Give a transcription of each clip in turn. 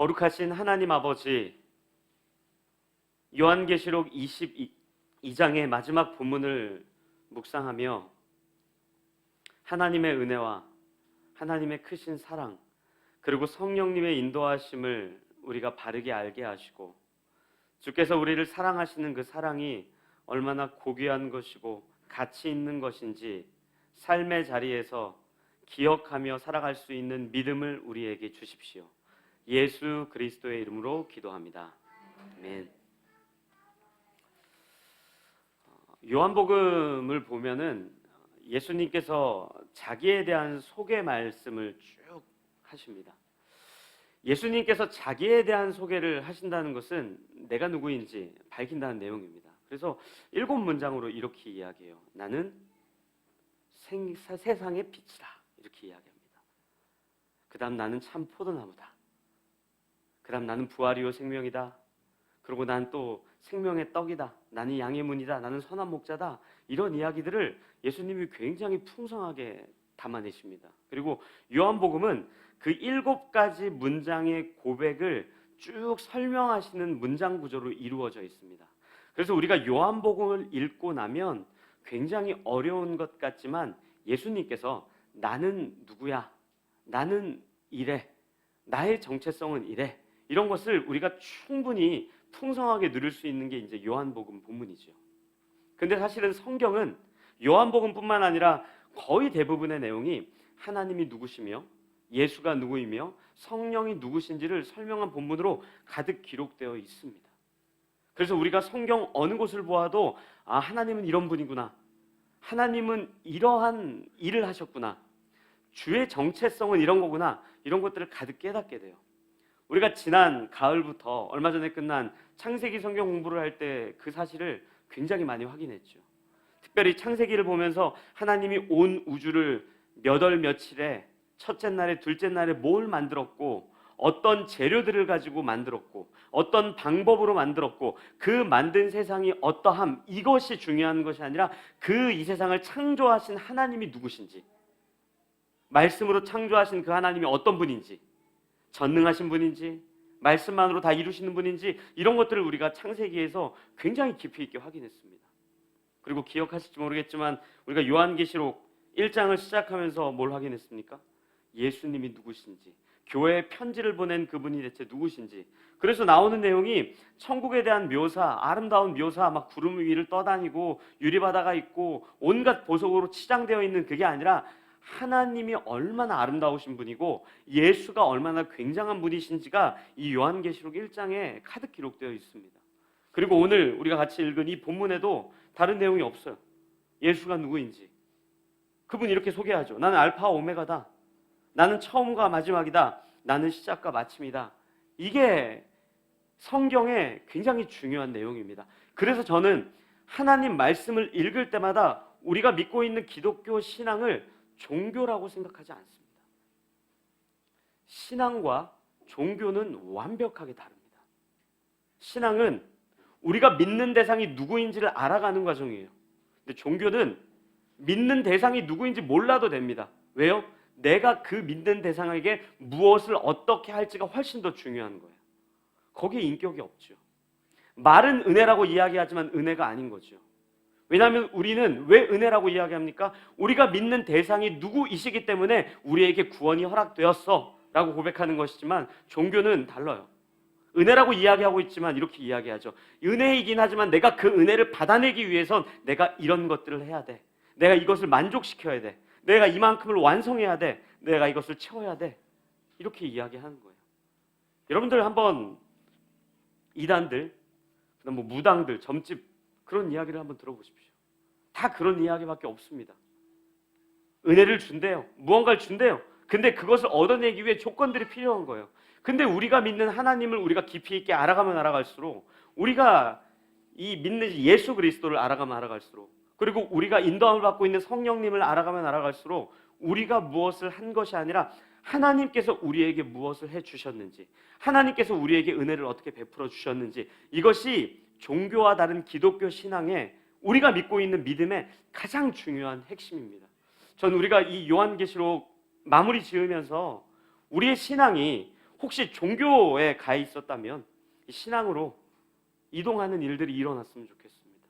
거룩하신 하나님 아버지, 요한계시록 22장의 마지막 본문을 묵상하며 하나님의 은혜와 하나님의 크신 사랑, 그리고 성령님의 인도하심을 우리가 바르게 알게 하시고, 주께서 우리를 사랑하시는 그 사랑이 얼마나 고귀한 것이고 가치 있는 것인지 삶의 자리에서 기억하며 살아갈 수 있는 믿음을 우리에게 주십시오. 예수 그리스도의 이름으로 기도합니다. 아멘. 요한복음을 보면은 예수님께서 자기에 대한 소개 말씀을 쭉 하십니다. 예수님께서 자기에 대한 소개를 하신다는 것은 내가 누구인지 밝힌다는 내용입니다. 그래서 7문장으로 이렇게 이야기해요. 나는 세상의 빛이다, 이렇게 이야기합니다. 그 다음 나는 참 포도나무다. 그 다음 나는 부활이요 생명이다. 그리고 난 또 생명의 떡이다. 나는 양의 문이다. 나는 선한 목자다. 이런 이야기들을 예수님이 굉장히 풍성하게 담아내십니다. 그리고 요한복음은 그 7가지 문장의 고백을 쭉 설명하시는 문장 구조로 이루어져 있습니다. 그래서 우리가 요한복음을 읽고 나면 굉장히 어려운 것 같지만 예수님께서 나는 누구야? 나는 이래. 나의 정체성은 이래. 이런 것을 우리가 충분히 풍성하게 누릴 수 있는 게 이제 요한복음 본문이죠. 근데 사실은 성경은 요한복음뿐만 아니라 거의 대부분의 내용이 하나님이 누구시며 예수가 누구이며 성령이 누구신지를 설명한 본문으로 가득 기록되어 있습니다. 그래서 우리가 성경 어느 곳을 보아도 하나님은 이런 분이구나, 하나님은 이러한 일을 하셨구나, 주의 정체성은 이런 거구나, 이런 것들을 가득 깨닫게 돼요. 우리가 지난 가을부터 얼마 전에 끝난 창세기 성경 공부를 할 때 그 사실을 굉장히 많이 확인했죠. 특별히 창세기를 보면서 하나님이 온 우주를 몇 월 며칠에 첫째 날에 둘째 날에 뭘 만들었고 어떤 재료들을 가지고 만들었고 어떤 방법으로 만들었고 그 만든 세상이 어떠함, 이것이 중요한 것이 아니라 그 이 세상을 창조하신 하나님이 누구신지, 말씀으로 창조하신 그 하나님이 어떤 분인지, 전능하신 분인지, 말씀만으로 다 이루시는 분인지, 이런 것들을 우리가 창세기에서 굉장히 깊이 있게 확인했습니다. 그리고 기억하실지 모르겠지만 우리가 요한계시록 1장을 시작하면서 뭘 확인했습니까? 예수님이 누구신지, 교회에 편지를 보낸 그분이 대체 누구신지. 그래서 나오는 내용이 천국에 대한 묘사, 아름다운 묘사, 막 구름 위를 떠다니고 유리바다가 있고 온갖 보석으로 치장되어 있는 그게 아니라 하나님이 얼마나 아름다우신 분이고 예수가 얼마나 굉장한 분이신지가 이 요한계시록 1장에 가득 기록되어 있습니다. 그리고 오늘 우리가 같이 읽은 이 본문에도 다른 내용이 없어요. 예수가 누구인지. 그분 이렇게 소개하죠. 나는 알파와 오메가다. 나는 처음과 마지막이다. 나는 시작과 마침이다. 이게 성경의 굉장히 중요한 내용입니다. 그래서 저는 하나님 말씀을 읽을 때마다 우리가 믿고 있는 기독교 신앙을 종교라고 생각하지 않습니다. 신앙과 종교는 완벽하게 다릅니다. 신앙은 우리가 믿는 대상이 누구인지를 알아가는 과정이에요. 근데 종교는 믿는 대상이 누구인지 몰라도 됩니다. 왜요? 내가 그 믿는 대상에게 무엇을 어떻게 할지가 훨씬 더 중요한 거예요. 거기에 인격이 없죠. 말은 은혜라고 이야기하지만 은혜가 아닌 거죠. 왜냐하면 우리는 왜 은혜라고 이야기합니까? 우리가 믿는 대상이 누구이시기 때문에 우리에게 구원이 허락되었어 라고 고백하는 것이지만 종교는 달라요. 은혜라고 이야기하고 있지만 이렇게 이야기하죠. 은혜이긴 하지만 내가 그 은혜를 받아내기 위해선 내가 이런 것들을 해야 돼. 내가 이것을 만족시켜야 돼. 내가 이만큼을 완성해야 돼. 내가 이것을 채워야 돼. 이렇게 이야기하는 거예요. 여러분들 한번 이단들, 그다음 뭐 무당들, 점집 그런 이야기를 한번 들어보십시오. 다 그런 이야기밖에 없습니다. 은혜를 준대요. 무언가를 준대요. 근데 그것을 얻어내기 위해 조건들이 필요한 거예요. 근데 우리가 믿는 하나님을 우리가 깊이 있게 알아가면 알아갈수록, 우리가 이 믿는 예수 그리스도를 알아가면 알아갈수록, 그리고 우리가 인도함을 받고 있는 성령님을 알아가면 알아갈수록 우리가 무엇을 한 것이 아니라 하나님께서 우리에게 무엇을 해주셨는지, 하나님께서 우리에게 은혜를 어떻게 베풀어 주셨는지, 이것이 종교와 다른 기독교 신앙의 우리가 믿고 있는 믿음의 가장 중요한 핵심입니다. 전 우리가 이 요한계시록 마무리 지으면서 우리의 신앙이 혹시 종교에 가 있었다면 신앙으로 이동하는 일들이 일어났으면 좋겠습니다.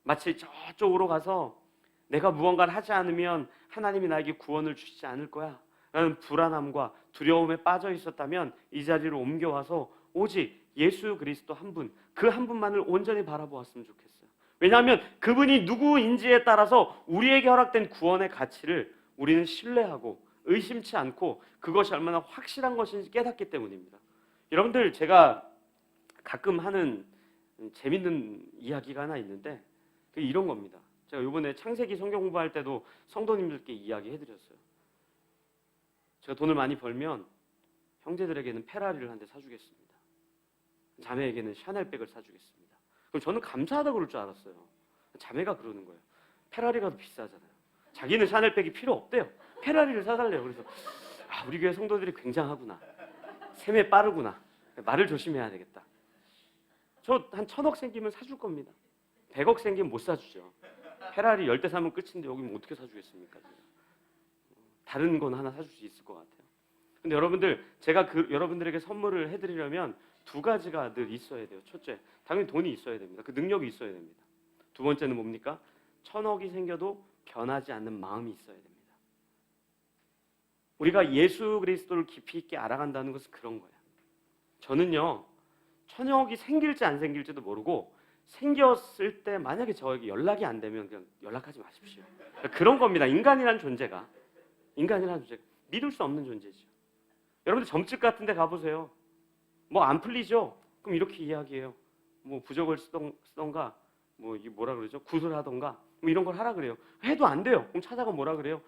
마치 저쪽으로 가서 내가 무언가를 하지 않으면 하나님이 나에게 구원을 주시지 않을 거야 라는 불안함과 두려움에 빠져 있었다면 이 자리로 옮겨와서 오직 예수 그리스도 한 분, 그 한 분만을 온전히 바라보았으면 좋겠어요. 왜냐하면 그분이 누구인지에 따라서 우리에게 허락된 구원의 가치를 우리는 신뢰하고 의심치 않고 그것이 얼마나 확실한 것인지 깨닫기 때문입니다. 여러분들, 제가 가끔 하는 재밌는 이야기가 하나 있는데 그게 이런 겁니다. 제가 이번에 창세기 성경 공부할 때도 성도님들께 이야기해드렸어요. 제가 돈을 많이 벌면 형제들에게는 페라리를 한 대 사주겠습니다. 자매에게는 샤넬백을 사주겠습니다. 그럼 저는 감사하다고 그럴 줄 알았어요. 자매가 그러는 거예요. 페라리가 더 비싸잖아요. 자기는 샤넬백이 필요 없대요. 페라리를 사달래요. 그래서 우리 교회 성도들이 굉장하구나. 셈에 빠르구나. 말을 조심해야 되겠다. 저 한 1,000억 생기면 사줄 겁니다. 100억 생기면 못 사주죠. 페라리 10대 사면 끝인데 여기 뭐 어떻게 사주겠습니까? 다른 건 하나 사줄 수 있을 것 같아요. 근데 여러분들, 제가 여러분들에게 선물을 해드리려면 두 가지가 늘 있어야 돼요. 첫째, 당연히 돈이 있어야 됩니다. 그 능력이 있어야 됩니다. 두 번째는 뭡니까? 1,000억이 생겨도 변하지 않는 마음이 있어야 됩니다. 우리가 예수 그리스도를 깊이 있게 알아간다는 것은 그런 거예요. 저는요, 1,000억이 생길지 안 생길지도 모르고 생겼을 때 만약에 저에게 연락이 안 되면 그냥 연락하지 마십시오. 그런 겁니다. 인간이라는 존재가 믿을 수 없는 존재죠. 여러분들 점집 같은 데 가보세요. 뭐 안 풀리죠? 그럼 이렇게 이야기해요. 뭐 부적을 쓰던가 뭐 이게 뭐라 그러죠? 구슬하던가 뭐 이런 걸 하라 그래요. 해도 안 돼요. 그럼 찾아가 뭐라 그래요?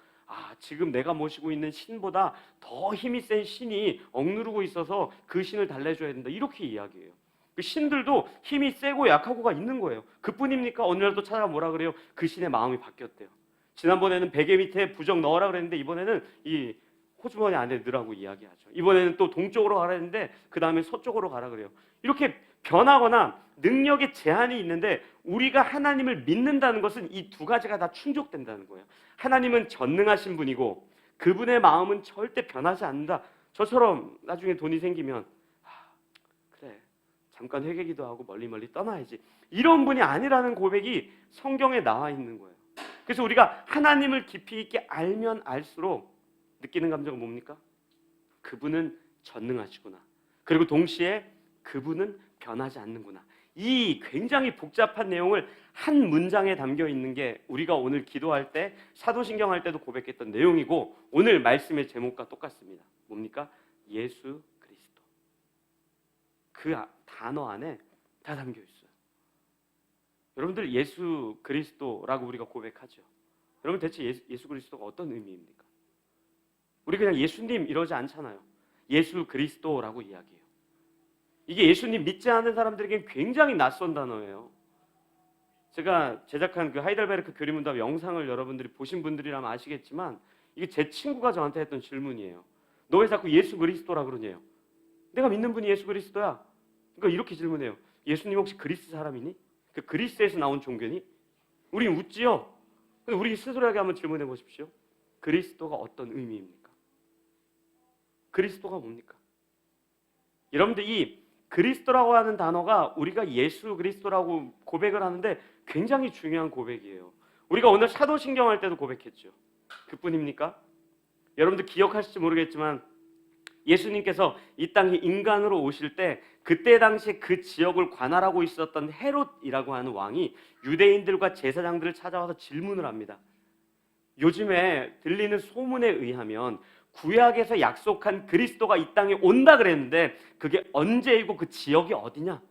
지금 내가 모시고 있는 신보다 더 힘이 센 신이 억누르고 있어서 그 신을 달래줘야 된다. 이렇게 이야기해요. 그 신들도 힘이 세고 약하고가 있는 거예요. 그뿐입니까? 어느 날 또 찾아가 뭐라 그래요? 그 신의 마음이 바뀌었대요. 지난번에는 베개 밑에 부적 넣으라 그랬는데 이번에는 이 호주머니 안에 넣으라고 이야기하죠. 이번에는 또 동쪽으로 가라 했는데 그 다음에 서쪽으로 가라 그래요. 이렇게 변하거나 능력의 제한이 있는데 우리가 하나님을 믿는다는 것은 이 두 가지가 다 충족된다는 거예요. 하나님은 전능하신 분이고 그분의 마음은 절대 변하지 않는다. 저처럼 나중에 돈이 생기면 그래, 잠깐 회개기도 하고 멀리 떠나야지, 이런 분이 아니라는 고백이 성경에 나와 있는 거예요. 그래서 우리가 하나님을 깊이 있게 알면 알수록 느끼는 감정은 뭡니까? 그분은 전능하시구나. 그리고 동시에 그분은 변하지 않는구나. 이 굉장히 복잡한 내용을 한 문장에 담겨 있는 게 우리가 오늘 기도할 때, 사도신경 할 때도 고백했던 내용이고 오늘 말씀의 제목과 똑같습니다. 뭡니까? 예수 그리스도. 그 단어 안에 다 담겨 있어요. 여러분들, 예수 그리스도라고 우리가 고백하죠. 여러분, 대체 예수 그리스도가 어떤 의미입니까? 우리 그냥 예수님 이러지 않잖아요. 예수 그리스도라고 이야기해요. 이게 예수님 믿지 않는 사람들에게 굉장히 낯선 단어예요. 제가 제작한 그 하이델베르크 교리문답 영상을 여러분들이 보신 분들이라면 아시겠지만 이게 제 친구가 저한테 했던 질문이에요. 너 왜 자꾸 예수 그리스도라 그러냐요? 내가 믿는 분이 예수 그리스도야. 그러니까 이렇게 질문해요. 예수님 혹시 그리스 사람이니? 그 그리스에서 나온 종교니? 우린 웃지요. 근데 우리 스스로에게 한번 질문해 보십시오. 그리스도가 어떤 의미입니까? 그리스도가 뭡니까? 여러분들, 이 그리스도라고 하는 단어가 우리가 예수 그리스도라고 고백을 하는데 굉장히 중요한 고백이에요. 우리가 오늘 사도신경 할 때도 고백했죠. 그뿐입니까? 여러분들 기억하실지 모르겠지만 예수님께서 이 땅에 인간으로 오실 때 그때 당시 그 지역을 관할하고 있었던 헤롯이라고 하는 왕이 유대인들과 제사장들을 찾아와서 질문을 합니다. 요즘에 들리는 소문에 의하면 구약에서 약속한 그리스도가 이 땅에 온다 그랬는데 그게 언제이고 그 지역이 어디냐?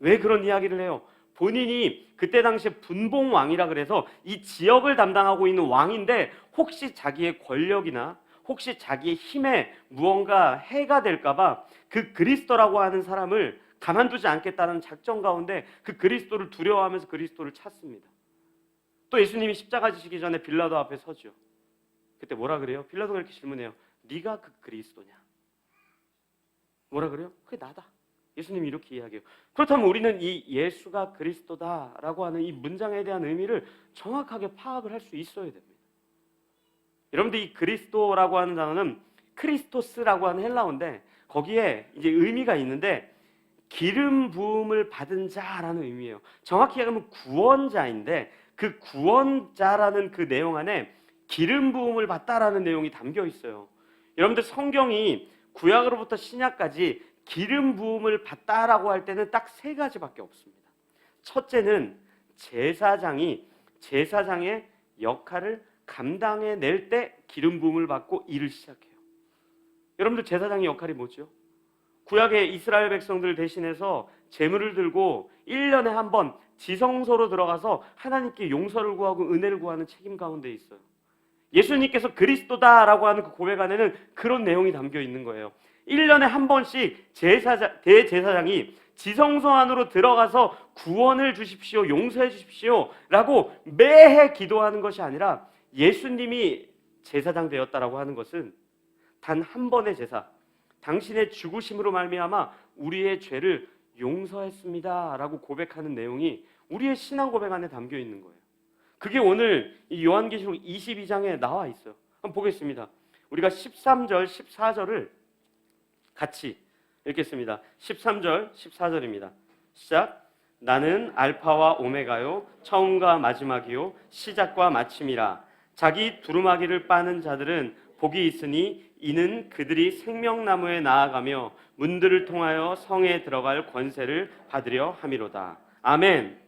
왜 그런 이야기를 해요? 본인이 그때 당시에 분봉왕이라 그래서 이 지역을 담당하고 있는 왕인데 혹시 자기의 권력이나 혹시 자기의 힘에 무언가 해가 될까봐 그 그리스도라고 하는 사람을 가만두지 않겠다는 작전 가운데 그 그리스도를 두려워하면서 그리스도를 찾습니다. 또 예수님이 십자가 지시기 전에 빌라도 앞에 서죠. 그때 뭐라 그래요? 빌라도가 이렇게 질문해요. 네가 그 그리스도냐? 뭐라 그래요? 그게 나다. 예수님이 이렇게 이야기해요. 그렇다면 우리는 이 예수가 그리스도다라고 하는 이 문장에 대한 의미를 정확하게 파악을 할 수 있어야 됩니다. 여러분들, 이 그리스도라고 하는 단어는 크리스토스라고 하는 헬라어인데 거기에 이제 의미가 있는데 기름 부음을 받은 자라는 의미예요. 정확히 얘기하면 구원자인데 그 구원자라는 그 내용 안에 기름 부음을 받다라는 내용이 담겨 있어요. 여러분들 성경이 구약으로부터 신약까지 기름 부음을 받다라고 할 때는 딱 세 가지밖에 없습니다. 첫째는 제사장의 역할을 감당해낼 때 기름 부음을 받고 일을 시작해요. 여러분들 제사장의 역할이 뭐죠? 구약의 이스라엘 백성들 대신해서 제물을 들고 1년에 한 번 지성소로 들어가서 하나님께 용서를 구하고 은혜를 구하는 책임 가운데 있어요. 예수님께서 그리스도다라고 하는 그 고백 안에는 그런 내용이 담겨 있는 거예요. 1년에 한 번씩 대제사장이 지성소 안으로 들어가서 구원을 주십시오, 용서해 주십시오 라고 매해 기도하는 것이 아니라 예수님이 제사장 되었다라고 하는 것은 단 한 번의 제사, 당신의 죽으심으로 말미암아 우리의 죄를 용서했습니다 라고 고백하는 내용이 우리의 신앙 고백 안에 담겨 있는 거예요. 그게 오늘 이 요한계시록 22장에 나와 있어요. 한번 보겠습니다. 우리가 13절, 14절을 같이 읽겠습니다. 13절, 14절입니다. 시작. 나는 알파와 오메가요, 처음과 마지막이요, 시작과 마침이라. 자기 두루마기를 빠는 자들은 복이 있으니 이는 그들이 생명나무에 나아가며 문들을 통하여 성에 들어갈 권세를 받으려 함이로다. 아멘.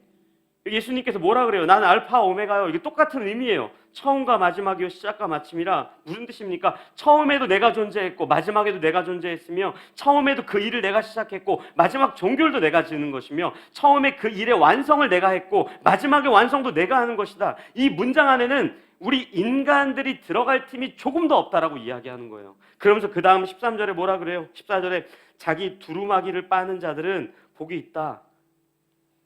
예수님께서 뭐라 그래요? 나는 알파 오메가요. 이게 똑같은 의미예요. 처음과 마지막이요, 시작과 마침이라. 무슨 뜻입니까? 처음에도 내가 존재했고 마지막에도 내가 존재했으며 처음에도 그 일을 내가 시작했고 마지막 종결도 내가 지는 것이며 처음에 그 일의 완성을 내가 했고 마지막의 완성도 내가 하는 것이다. 이 문장 안에는 우리 인간들이 들어갈 틈이 조금 더 없다라고 이야기하는 거예요. 그러면서 그 다음 13절에 뭐라 그래요? 14절에 자기 두루마기를 빠는 자들은 복이 있다.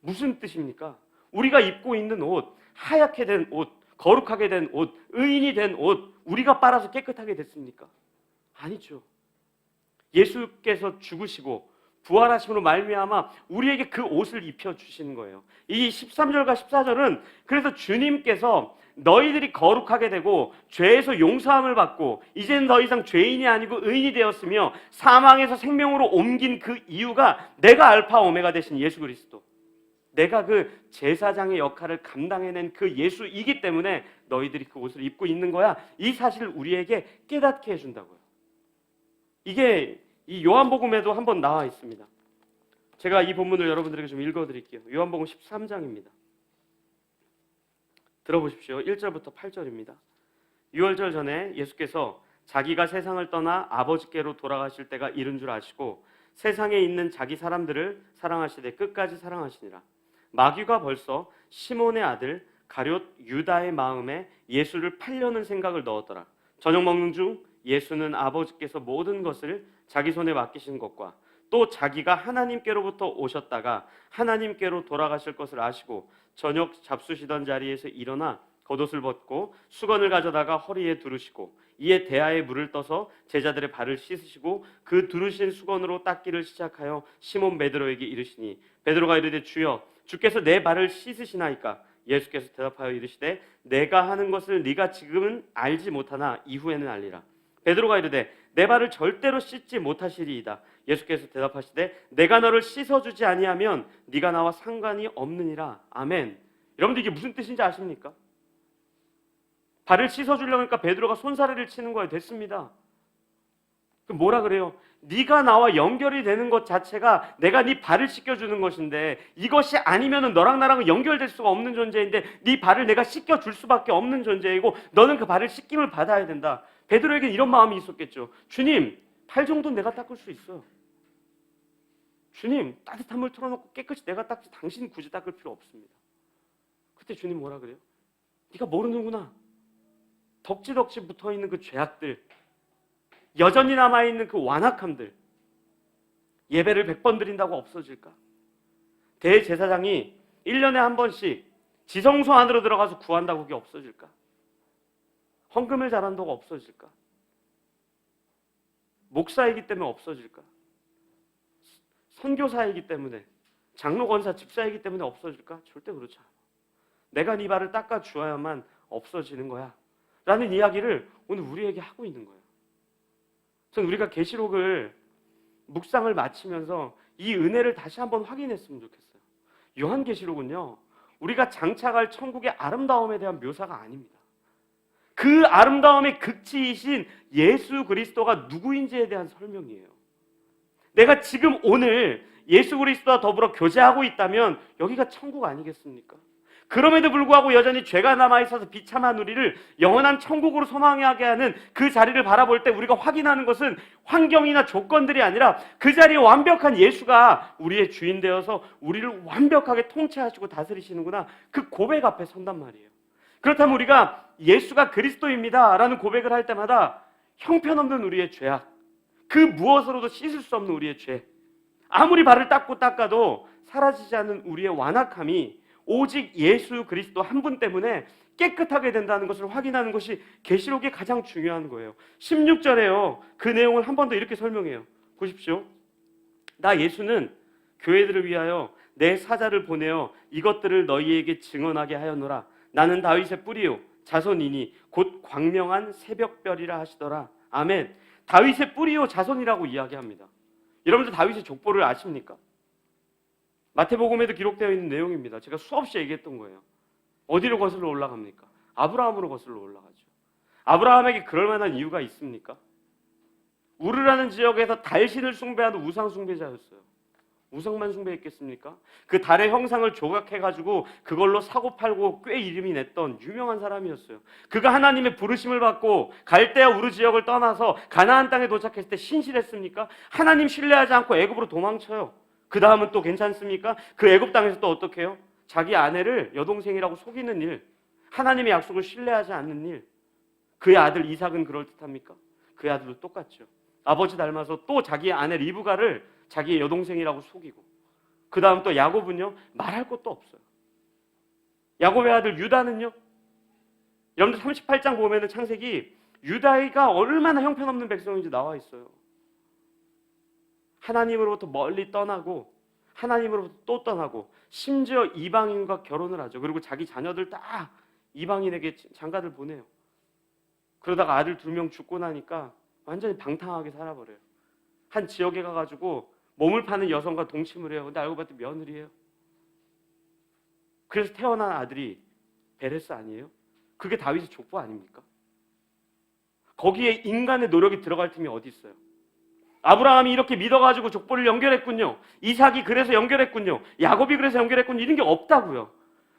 무슨 뜻입니까? 우리가 입고 있는 옷, 하얗게 된 옷, 거룩하게 된 옷, 의인이 된 옷, 우리가 빨아서 깨끗하게 됐습니까? 아니죠. 예수께서 죽으시고 부활하심으로 말미암아 우리에게 그 옷을 입혀주시는 거예요. 이 13절과 14절은 그래서 주님께서 너희들이 거룩하게 되고 죄에서 용서함을 받고 이제는 더 이상 죄인이 아니고 의인이 되었으며 사망에서 생명으로 옮긴 그 이유가 내가 알파 오메가 되신 예수 그리스도, 내가 그 제사장의 역할을 감당해낸 그 예수이기 때문에 너희들이 그 옷을 입고 있는 거야. 이 사실을 우리에게 깨닫게 해준다고요. 이게 이 요한복음에도 한번 나와 있습니다. 제가 이 본문을 여러분들에게 좀 읽어드릴게요. 요한복음 13장입니다. 들어보십시오. 1절부터 8절입니다. 유월절 전에 예수께서 자기가 세상을 떠나 아버지께로 돌아가실 때가 이른 줄 아시고 세상에 있는 자기 사람들을 사랑하시되 끝까지 사랑하시니라. 마귀가 벌써 시몬의 아들 가룟 유다의 마음에 예수를 팔려는 생각을 넣었더라. 저녁 먹는 중 예수는 아버지께서 모든 것을 자기 손에 맡기신 것과 또 자기가 하나님께로부터 오셨다가 하나님께로 돌아가실 것을 아시고 저녁 잡수시던 자리에서 일어나 겉옷을 벗고 수건을 가져다가 허리에 두르시고 이에 대야에 물을 떠서 제자들의 발을 씻으시고 그 두르신 수건으로 닦기를 시작하여 시몬 베드로에게 이르시니 베드로가 이르되 주여 주께서 내 발을 씻으시나이까? 예수께서 대답하여 이르시되 내가 하는 것을 네가 지금은 알지 못하나 이후에는 알리라. 베드로가 이르되 내 발을 절대로 씻지 못하시리이다. 예수께서 대답하시되 내가 너를 씻어주지 아니하면 네가 나와 상관이 없느니라. 아멘. 여러분들 이게 무슨 뜻인지 아십니까? 발을 씻어주려고 하니까 베드로가 손사래를 치는 거예요. 됐습니다. 그럼 뭐라 그래요? 네가 나와 연결이 되는 것 자체가 내가 네 발을 씻겨주는 것인데 이것이 아니면 너랑 나랑 연결될 수가 없는 존재인데 네 발을 내가 씻겨줄 수밖에 없는 존재이고 너는 그 발을 씻김을 받아야 된다. 베드로에게는 이런 마음이 있었겠죠. 주님, 발 정도는 내가 닦을 수 있어요. 주님, 따뜻한 물 틀어놓고 깨끗이 내가 닦지 당신 굳이 닦을 필요 없습니다. 그때 주님 뭐라 그래요? 네가 모르는구나. 덕지덕지 붙어있는 그 죄악들, 여전히 남아있는 그 완악함들, 예배를 100번 드린다고 없어질까? 대제사장이 1년에 한 번씩 지성소 안으로 들어가서 구한다고 그게 없어질까? 헌금을 잘한다고 없어질까? 목사이기 때문에 없어질까? 선교사이기 때문에, 장로, 권사, 집사이기 때문에 없어질까? 절대 그렇지 않아. 내가 네 발을 닦아주어야만 없어지는 거야 라는 이야기를 오늘 우리에게 하고 있는 거예요. 전 우리가 계시록을 묵상을 마치면서 이 은혜를 다시 한번 확인했으면 좋겠어요. 요한계시록은요, 우리가 장차갈 천국의 아름다움에 대한 묘사가 아닙니다. 그 아름다움의 극치이신 예수 그리스도가 누구인지에 대한 설명이에요. 내가 지금 오늘 예수 그리스도와 더불어 교제하고 있다면 여기가 천국 아니겠습니까? 그럼에도 불구하고 여전히 죄가 남아있어서 비참한 우리를 영원한 천국으로 소망하게 하는 그 자리를 바라볼 때 우리가 확인하는 것은 환경이나 조건들이 아니라 그 자리에 완벽한 예수가 우리의 주인 되어서 우리를 완벽하게 통치하시고 다스리시는구나, 그 고백 앞에 선단 말이에요. 그렇다면 우리가 예수가 그리스도입니다 라는 고백을 할 때마다 형편없는 우리의 죄악, 그 무엇으로도 씻을 수 없는 우리의 죄, 아무리 발을 닦아도 사라지지 않는 우리의 완악함이 오직 예수 그리스도 한 분 때문에 깨끗하게 된다는 것을 확인하는 것이 계시록의 가장 중요한 거예요. 16절에요. 그 내용을 한 번 더 이렇게 설명해요. 보십시오. 나 예수는 교회들을 위하여 내 사자를 보내어 이것들을 너희에게 증언하게 하였노라. 나는 다윗의 뿌리요 자손이니 곧 광명한 새벽별이라 하시더라. 아멘. 다윗의 뿌리요 자손이라고 이야기합니다. 여러분들 다윗의 족보를 아십니까? 마태복음에도 기록되어 있는 내용입니다. 제가 수없이 얘기했던 거예요. 어디로 거슬러 올라갑니까? 아브라함으로 거슬러 올라가죠. 아브라함에게 그럴 만한 이유가 있습니까? 우르라는 지역에서 달신을 숭배하는 우상 숭배자였어요. 우상만 숭배했겠습니까? 그 달의 형상을 조각해가지고 그걸로 사고팔고 꽤 이름이 냈던 유명한 사람이었어요. 그가 하나님의 부르심을 받고 갈대아 우르 지역을 떠나서 가나안 땅에 도착했을 때 신실했습니까? 하나님 신뢰하지 않고 애굽으로 도망쳐요. 그 다음은 또 괜찮습니까? 그 애굽 땅에서 또 어떻게 해요? 자기 아내를 여동생이라고 속이는 일, 하나님의 약속을 신뢰하지 않는 일. 그의 아들 이삭은 그럴듯합니까? 그의 아들도 똑같죠. 아버지 닮아서 또 자기 아내 리브가를 자기의 여동생이라고 속이고, 그 다음 또 야곱은요, 말할 것도 없어요. 야곱의 아들 유다는요, 여러분들 38장 보면은 창세기 유다가 얼마나 형편없는 백성인지 나와 있어요. 하나님으로부터 멀리 떠나고 하나님으로부터 또 떠나고 심지어 이방인과 결혼을 하죠. 그리고 자기 자녀들 다 이방인에게 장가들 보내요. 그러다가 아들 2명 죽고 나니까 완전히 방탕하게 살아버려요. 한 지역에 가가지고 몸을 파는 여성과 동침을 해요. 근데 알고 봤더니 며느리예요. 그래서 태어난 아들이 베레스 아니에요? 그게 다윗의 족보 아닙니까? 거기에 인간의 노력이 들어갈 틈이 어디 있어요? 아브라함이 이렇게 믿어가지고 족보를 연결했군요. 이삭이 그래서 연결했군요. 야곱이 그래서 연결했군요. 이런 게 없다고요.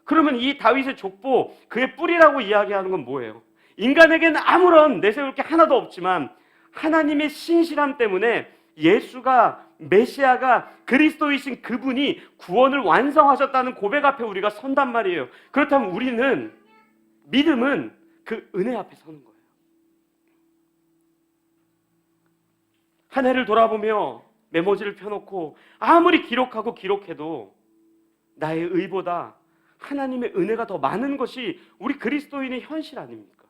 그러면 이 다윗의 족보, 그의 뿌리라고 이야기하는 건 뭐예요? 인간에게는 아무런 내세울 게 하나도 없지만 하나님의 신실함 때문에 예수가, 메시아가, 그리스도이신 그분이 구원을 완성하셨다는 고백 앞에 우리가 선단 말이에요. 그렇다면 우리는, 믿음은 그 은혜 앞에 서는 거예요. 한 해를 돌아보며 메모지를 펴놓고 아무리 기록하고 기록해도 나의 의보다 하나님의 은혜가 더 많은 것이 우리 그리스도인의 현실 아닙니까?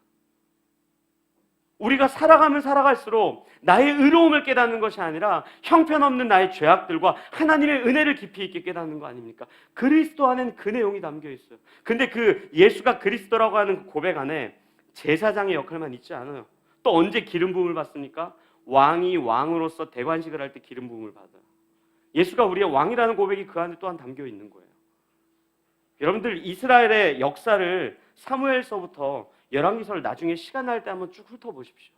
우리가 살아가면 살아갈수록 나의 의로움을 깨닫는 것이 아니라 형편없는 나의 죄악들과 하나님의 은혜를 깊이 있게 깨닫는 거 아닙니까? 그리스도 안에는 그 내용이 담겨 있어요. 근데 그 예수가 그리스도라고 하는 그 고백 안에 제사장의 역할만 있지 않아요. 또 언제 기름 부음을 받습니까? 왕이 왕으로서 대관식을 할 때 기름 부음을 받아요. 예수가 우리의 왕이라는 고백이 그 안에 또한 담겨 있는 거예요. 여러분들 이스라엘의 역사를 사무엘서부터 열왕기서를 나중에 시간 날 때 한번 쭉 훑어보십시오.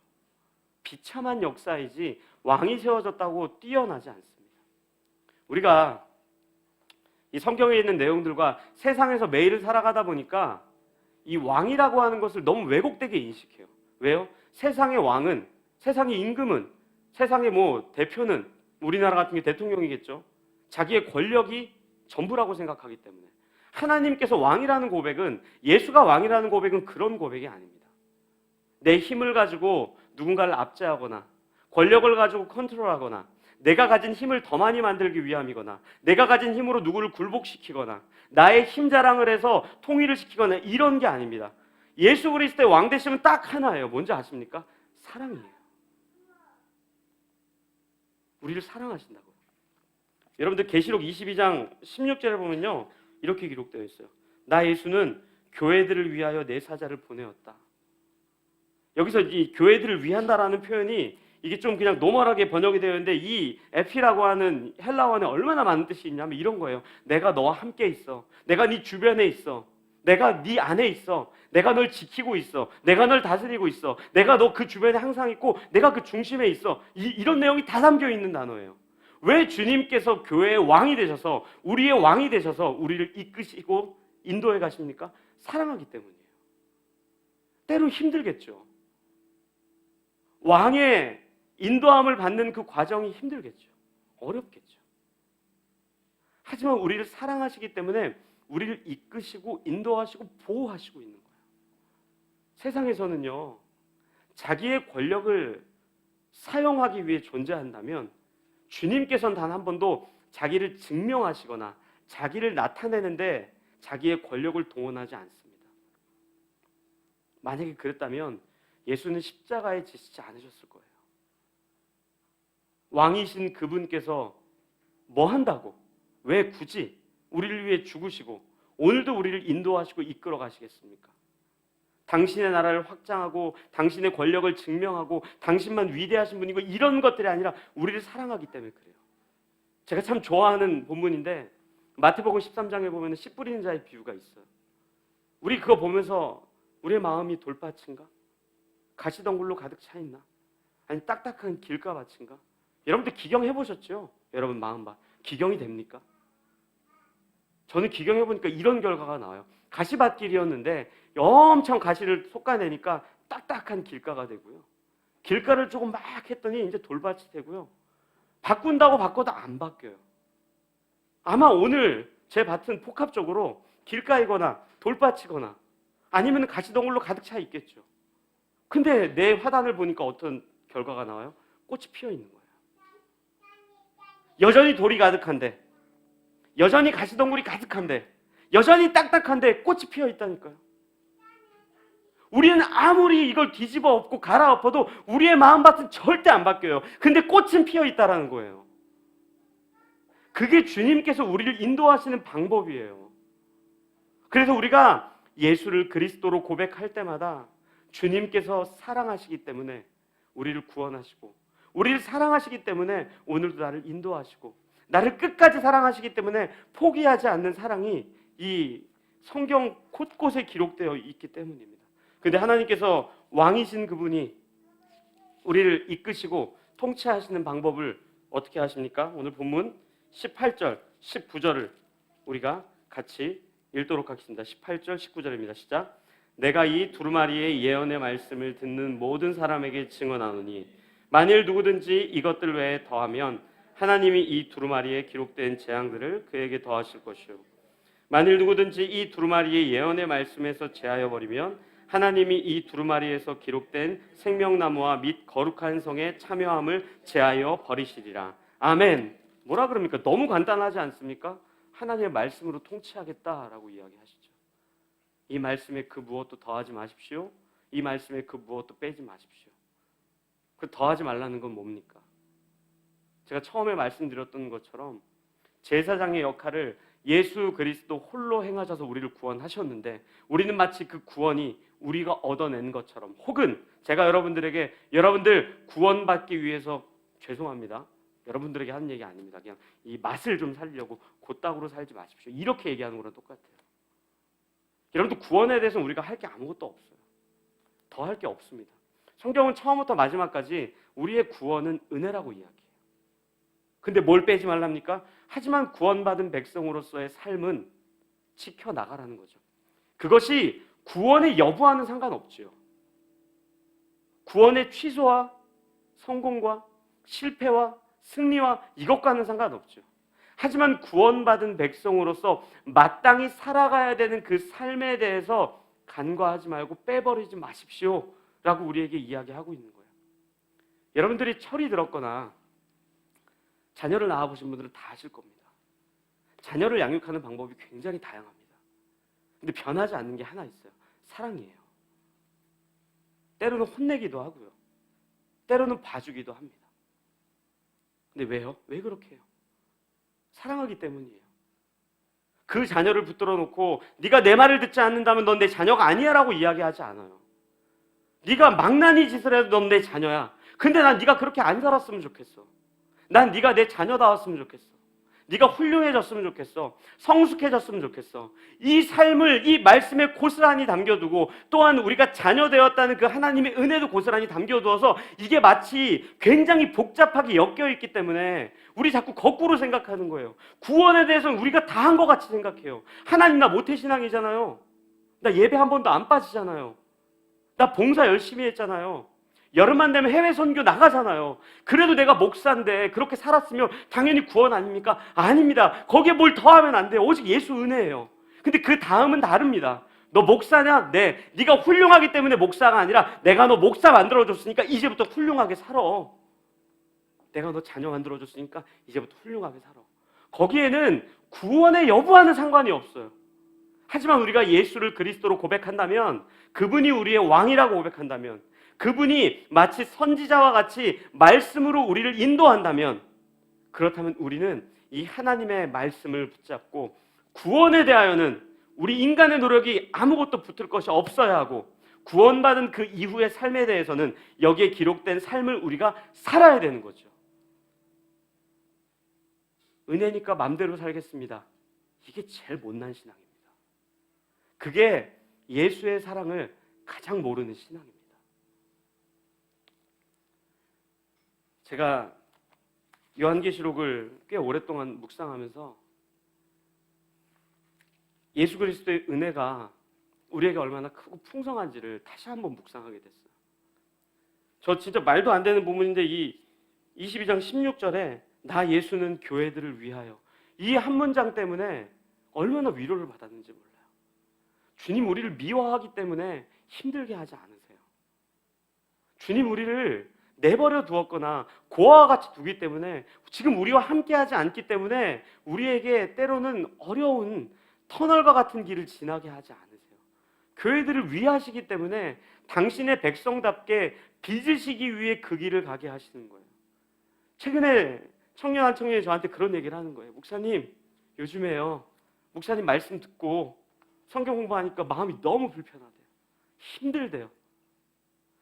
비참한 역사이지 왕이 세워졌다고 뛰어나지 않습니다. 우리가 이 성경에 있는 내용들과 세상에서 매일을 살아가다 보니까 이 왕이라고 하는 것을 너무 왜곡되게 인식해요. 왜요? 세상의 왕은, 세상의 임금은, 세상의 대표는, 우리나라 같은 게 대통령이겠죠. 자기의 권력이 전부라고 생각하기 때문에. 하나님께서 왕이라는 고백은, 예수가 왕이라는 고백은 그런 고백이 아닙니다. 내 힘을 가지고 누군가를 압제하거나 권력을 가지고 컨트롤하거나 내가 가진 힘을 더 많이 만들기 위함이거나 내가 가진 힘으로 누구를 굴복시키거나 나의 힘 자랑을 해서 통일을 시키거나 이런 게 아닙니다. 예수 그리스도의 왕 되심은 딱 하나예요. 뭔지 아십니까? 사랑이에요. 우리를 사랑하신다고요. 여러분들 계시록 22장 16절에 보면요, 이렇게 기록되어 있어요. 나 예수는 교회들을 위하여 내 사자를 보내었다. 여기서 이 교회들을 위한다라는 표현이 이게 좀 그냥 노멀하게 번역이 되어 있는데 이 에피라고 하는 헬라어 안에 얼마나 많은 뜻이 있냐면 이런 거예요. 내가 너와 함께 있어. 내가 네 주변에 있어. 내가 네 안에 있어. 내가 널 지키고 있어. 내가 널 다스리고 있어. 내가 너 그 주변에 항상 있고 내가 그 중심에 있어. 이런 내용이 다 담겨 있는 단어예요. 왜 주님께서 교회의 왕이 되셔서 우리의 왕이 되셔서 우리를 이끄시고 인도해 가십니까? 사랑하기 때문이에요. 때로 힘들겠죠. 왕의 인도함을 받는 그 과정이 힘들겠죠. 어렵겠죠. 하지만 우리를 사랑하시기 때문에 우리를 이끄시고 인도하시고 보호하시고 있는 거예요. 세상에서는요, 자기의 권력을 사용하기 위해 존재한다면 주님께서는 단 한 번도 자기를 증명하시거나 자기를 나타내는데 자기의 권력을 동원하지 않습니다. 만약에 그랬다면 예수는 십자가에 지시지 않으셨을 거예요. 왕이신 그분께서 뭐 한다고? 왜 굳이 우리를 위해 죽으시고 오늘도 우리를 인도하시고 이끌어 가시겠습니까? 당신의 나라를 확장하고 당신의 권력을 증명하고 당신만 위대하신 분이고 이런 것들이 아니라 우리를 사랑하기 때문에 그래요. 제가 참 좋아하는 본문인데 마태복음 13장에 보면 씨 뿌리는 자의 비유가 있어요. 우리 그거 보면서 우리의 마음이 돌밭인가? 가시덩굴로 가득 차 있나? 아니 딱딱한 길가밭인가? 여러분들 기경해 보셨죠? 여러분 마음밭 기경이 됩니까? 저는 기경해 보니까 이런 결과가 나와요. 가시밭길이었는데 엄청 가시를 솎아내니까 딱딱한 길가가 되고요. 길가를 조금 막 했더니 이제 돌밭이 되고요. 바꾼다고 바꿔도 안 바뀌어요. 아마 오늘 제 밭은 복합적으로 길가이거나 돌밭이거나 아니면 가시덩굴로 가득 차 있겠죠. 근데 내 화단을 보니까 어떤 결과가 나와요? 꽃이 피어 있는 거예요. 여전히 돌이 가득한데, 여전히 가시덩굴이 가득한데, 여전히 딱딱한데 꽃이 피어 있다니까요. 우리는 아무리 이걸 뒤집어 엎고 갈아엎어도 우리의 마음밭은 절대 안 바뀌어요. 근데 꽃은 피어 있다라는 거예요. 그게 주님께서 우리를 인도하시는 방법이에요. 그래서 우리가 예수를 그리스도로 고백할 때마다 주님께서 사랑하시기 때문에 우리를 구원하시고 우리를 사랑하시기 때문에 오늘도 나를 인도하시고 나를 끝까지 사랑하시기 때문에 포기하지 않는 사랑이 이 성경 곳곳에 기록되어 있기 때문입니다. 근데 하나님께서 왕이신 그분이 우리를 이끄시고 통치하시는 방법을 어떻게 하십니까? 오늘 본문 18절, 19절을 우리가 같이 읽도록 하겠습니다. 18절, 19절입니다. 시작. 내가 이 두루마리의 예언의 말씀을 듣는 모든 사람에게 증언하노니 만일 누구든지 이것들 외에 더하면 하나님이 이 두루마리에 기록된 재앙들을 그에게 더하실 것이요 만일 누구든지 이 두루마리의 예언의 말씀에서 제하여 버리면 하나님이 이 두루마리에서 기록된 생명나무와 및 거룩한 성의 참여함을 제하여 버리시리라. 아멘. 뭐라 그럽니까? 너무 간단하지 않습니까? 하나님의 말씀으로 통치하겠다라고 이야기하시죠. 이 말씀에 그 무엇도 더하지 마십시오. 이 말씀에 그 무엇도 빼지 마십시오. 그 더하지 말라는 건 뭡니까? 제가 처음에 말씀드렸던 것처럼 제사장의 역할을 예수 그리스도 홀로 행하셔서 우리를 구원하셨는데 우리는 마치 그 구원이 우리가 얻어낸 것처럼 혹은 제가 여러분들에게 여러분들 구원받기 위해서 죄송합니다. 여러분들에게 하는 얘기 아닙니다. 그냥 이 맛을 좀 살리려고 곧다구로 살지 마십시오. 이렇게 얘기하는 거랑 똑같아요. 여러분들 구원에 대해서는 우리가 할 게 아무것도 없어요. 더 할 게 없습니다. 성경은 처음부터 마지막까지 우리의 구원은 은혜라고 이야기해요. 근데 뭘 빼지 말랍니까? 하지만 구원받은 백성으로서의 삶은 지켜나가라는 거죠. 그것이 구원의 여부와는 상관없지요. 구원의 취소와 성공과 실패와 승리와 이것과는 상관없죠. 하지만 구원받은 백성으로서 마땅히 살아가야 되는 그 삶에 대해서 간과하지 말고 빼버리지 마십시오 라고 우리에게 이야기하고 있는 거예요. 여러분들이 철이 들었거나 자녀를 낳아보신 분들은 다 아실 겁니다. 자녀를 양육하는 방법이 굉장히 다양합니다. 근데 변하지 않는 게 하나 있어요. 사랑이에요. 때로는 혼내기도 하고요. 때로는 봐주기도 합니다. 근데 왜요? 왜 그렇게 해요? 사랑하기 때문이에요. 그 자녀를 붙들어 놓고 네가 내 말을 듣지 않는다면 넌 내 자녀가 아니야 라고 이야기하지 않아요. 네가 망나니 짓을 해도 넌 내 자녀야. 근데 난 네가 그렇게 안 살았으면 좋겠어. 난 네가 내 자녀다웠으면 좋겠어. 네가 훌륭해졌으면 좋겠어. 성숙해졌으면 좋겠어. 이 삶을 이 말씀에 고스란히 담겨두고 또한 우리가 자녀 되었다는 그 하나님의 은혜도 고스란히 담겨두어서 이게 마치 굉장히 복잡하게 엮여있기 때문에 우리 자꾸 거꾸로 생각하는 거예요. 구원에 대해서는 우리가 다 한 것 같이 생각해요. 하나님 나 모태신앙이잖아요. 나 예배 한 번도 안 빠지잖아요. 나 봉사 열심히 했잖아요. 여름만 되면 해외 선교 나가잖아요. 그래도 내가 목사인데 그렇게 살았으면 당연히 구원 아닙니까? 아닙니다. 거기에 뭘 더하면 안 돼요. 오직 예수 은혜예요. 근데 그 다음은 다릅니다. 너 목사냐? 네. 네가 훌륭하기 때문에 목사가 아니라 내가 너 목사 만들어줬으니까 이제부터 훌륭하게 살아. 내가 너 자녀 만들어줬으니까 이제부터 훌륭하게 살아. 거기에는 구원의 여부와는 상관이 없어요. 하지만 우리가 예수를 그리스도로 고백한다면, 그분이 우리의 왕이라고 고백한다면, 그분이 마치 선지자와 같이 말씀으로 우리를 인도한다면, 그렇다면 우리는 이 하나님의 말씀을 붙잡고 구원에 대하여는 우리 인간의 노력이 아무것도 붙을 것이 없어야 하고, 구원받은 그 이후의 삶에 대해서는 여기에 기록된 삶을 우리가 살아야 되는 거죠. 은혜니까 맘대로 살겠습니다. 이게 제일 못난 신앙입니다. 그게 예수의 사랑을 가장 모르는 신앙입니다. 제가 요한계시록을 꽤 오랫동안 묵상하면서 예수 그리스도의 은혜가 우리에게 얼마나 크고 풍성한지를 다시 한번 묵상하게 됐어요. 저 진짜 말도 안 되는 부분인데 이 22장 16절에 나 예수는 교회들을 위하여, 이 한 문장 때문에 얼마나 위로를 받았는지 몰라요. 주님 우리를 미워하기 때문에 힘들게 하지 않으세요. 주님 우리를 내버려 두었거나 고아와 같이 두기 때문에, 지금 우리와 함께하지 않기 때문에 우리에게 때로는 어려운 터널과 같은 길을 지나게 하지 않으세요. 교회들을 위하시기 때문에 당신의 백성답게 빚으시기 위해 그 길을 가게 하시는 거예요. 최근에 청년 한 청년이 저한테 그런 얘기를 하는 거예요. 목사님, 요즘에요, 목사님 말씀 듣고 성경 공부하니까 마음이 너무 불편하대요. 힘들대요.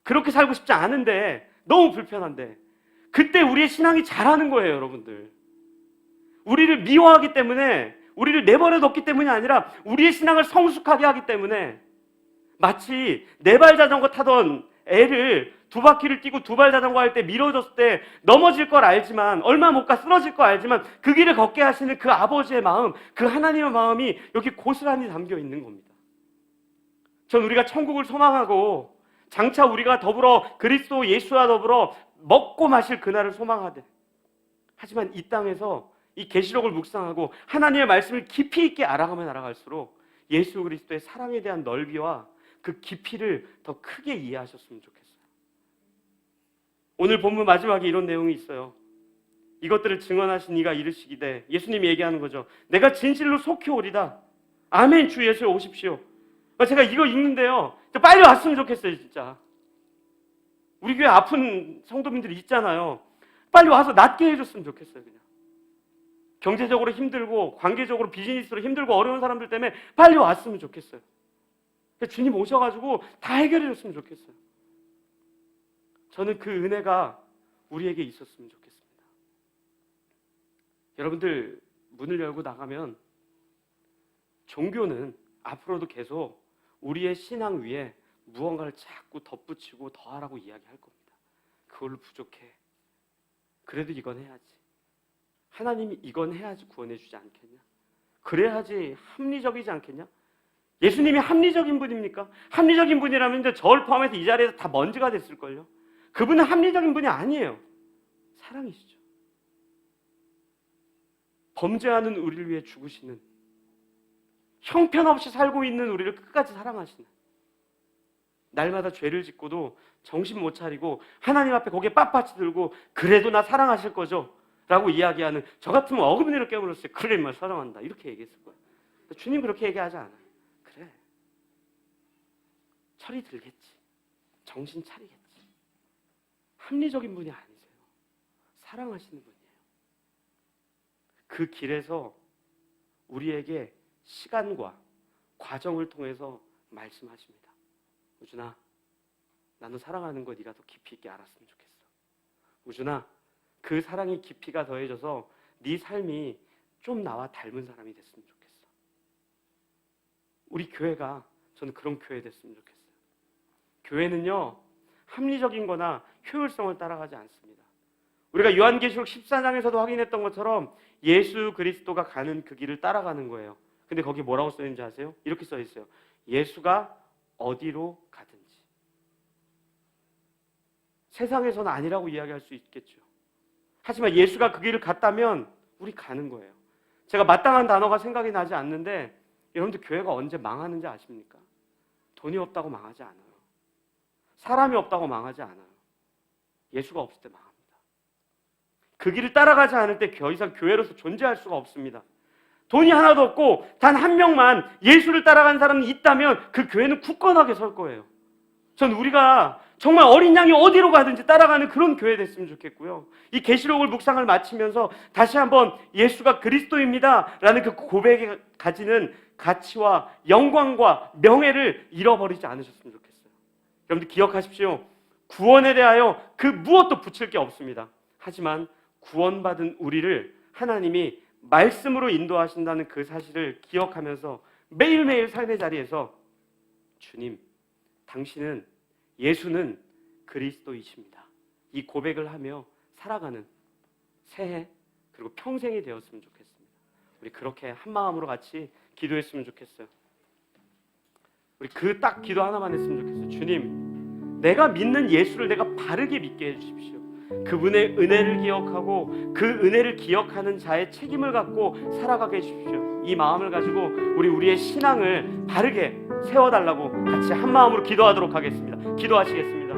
그렇게 살고 싶지 않은데 너무 불편한데, 그때 우리의 신앙이 자라는 거예요, 여러분들. 우리를 미워하기 때문에, 우리를 내버려 뒀기 때문이 아니라 우리의 신앙을 성숙하게 하기 때문에, 마치 4발 자전거 타던 애를 2바퀴를 뛰고 2발 자전거 할 때 밀어줬을 때 넘어질 걸 알지만, 얼마 못 가 쓰러질 걸 알지만 그 길을 걷게 하시는 그 아버지의 마음, 그 하나님의 마음이 여기 고스란히 담겨 있는 겁니다. 전 우리가 천국을 소망하고 장차 우리가 더불어 그리스도 예수와 더불어 먹고 마실 그날을 소망하되, 하지만 이 땅에서 이 계시록을 묵상하고 하나님의 말씀을 깊이 있게 알아가면 알아갈수록 예수 그리스도의 사랑에 대한 넓이와 그 깊이를 더 크게 이해하셨으면 좋겠어요. 오늘 본문 마지막에 이런 내용이 있어요. 이것들을 증언하신 이가 이르시기되, 예수님이 얘기하는 거죠. 내가 진실로 속히 오리다. 아멘. 주 예수여 오십시오. 제가 이거 읽는데요, 빨리 왔으면 좋겠어요. 진짜 우리 교회 아픈 성도님들이 있잖아요. 빨리 와서 낫게 해줬으면 좋겠어요. 그냥 경제적으로 힘들고 관계적으로 비즈니스로 힘들고 어려운 사람들 때문에 빨리 왔으면 좋겠어요. 주님 오셔가지고 다 해결해 줬으면 좋겠어요. 저는 그 은혜가 우리에게 있었으면 좋겠습니다. 여러분들, 문을 열고 나가면 종교는 앞으로도 계속 우리의 신앙 위에 무언가를 자꾸 덧붙이고 더하라고 이야기할 겁니다. 그걸로 부족해. 그래도 이건 해야지. 하나님이 이건 해야지 구원해 주지 않겠냐? 그래야지 합리적이지 않겠냐? 예수님이 합리적인 분입니까? 합리적인 분이라면 이제 저를 포함해서 이 자리에서 다 먼지가 됐을걸요. 그분은 합리적인 분이 아니에요. 사랑이시죠. 범죄하는 우리를 위해 죽으시는, 형편없이 살고 있는 우리를 끝까지 사랑하시는, 날마다 죄를 짓고도 정신 못 차리고 하나님 앞에 고개 빳빳이 들고 그래도 나 사랑하실 거죠? 라고 이야기하는 저 같으면 어금니를 깨물었어요. 그래 인마 사랑한다 이렇게 얘기했을 거예요. 주님 그렇게 얘기하지 않아요. 그래, 철이 들겠지, 정신 차리겠지. 합리적인 분이 아니세요. 사랑하시는 분이에요. 그 길에서 우리에게 시간과 과정을 통해서 말씀하십니다. 우준아, 나는 사랑하는 거 네가 더 깊이 있게 알았으면 좋겠어. 우준아, 그 사랑의 깊이가 더해져서 네 삶이 좀 나와 닮은 사람이 됐으면 좋겠어. 우리 교회가, 저는 그런 교회 됐으면 좋겠어요. 교회는요, 합리적인 거나 효율성을 따라가지 않습니다. 우리가 요한계시록 14장에서도 확인했던 것처럼 예수 그리스도가 가는 그 길을 따라가는 거예요. 근데 거기 뭐라고 써 있는지 아세요? 이렇게 써 있어요. 예수가 어디로 가든지. 세상에서는 아니라고 이야기할 수 있겠죠. 하지만 예수가 그 길을 갔다면 우리 가는 거예요. 제가 마땅한 단어가 생각이 나지 않는데, 여러분들 교회가 언제 망하는지 아십니까? 돈이 없다고 망하지 않아요. 사람이 없다고 망하지 않아요. 예수가 없을 때 망합니다. 그 길을 따라가지 않을 때 더 이상 교회로서 존재할 수가 없습니다. 돈이 하나도 없고 단 한 명만 예수를 따라가는 사람이 있다면 그 교회는 굳건하게 설 거예요. 전 우리가 정말 어린 양이 어디로 가든지 따라가는 그런 교회 됐으면 좋겠고요. 이 계시록을 묵상을 마치면서 다시 한번 예수가 그리스도입니다 라는 그 고백에 가지는 가치와 영광과 명예를 잃어버리지 않으셨으면 좋겠어요. 여러분들 기억하십시오. 구원에 대하여 그 무엇도 붙일 게 없습니다. 하지만 구원받은 우리를 하나님이 말씀으로 인도하신다는 그 사실을 기억하면서 매일매일 삶의 자리에서 주님, 당신은, 예수는 그리스도이십니다, 이 고백을 하며 살아가는 새해 그리고 평생이 되었으면 좋겠습니다. 우리 그렇게 한 마음으로 같이 기도했으면 좋겠어요. 우리 그 딱 기도 하나만 했으면 좋겠어요. 주님, 내가 믿는 예수를 내가 바르게 믿게 해주십시오. 그분의 은혜를 기억하고 그 은혜를 기억하는 자의 책임을 갖고 살아가게 해주십시오. 이 마음을 가지고 우리의 신앙을 바르게 세워달라고 같이 한 마음으로 기도하도록 하겠습니다. 기도하시겠습니다.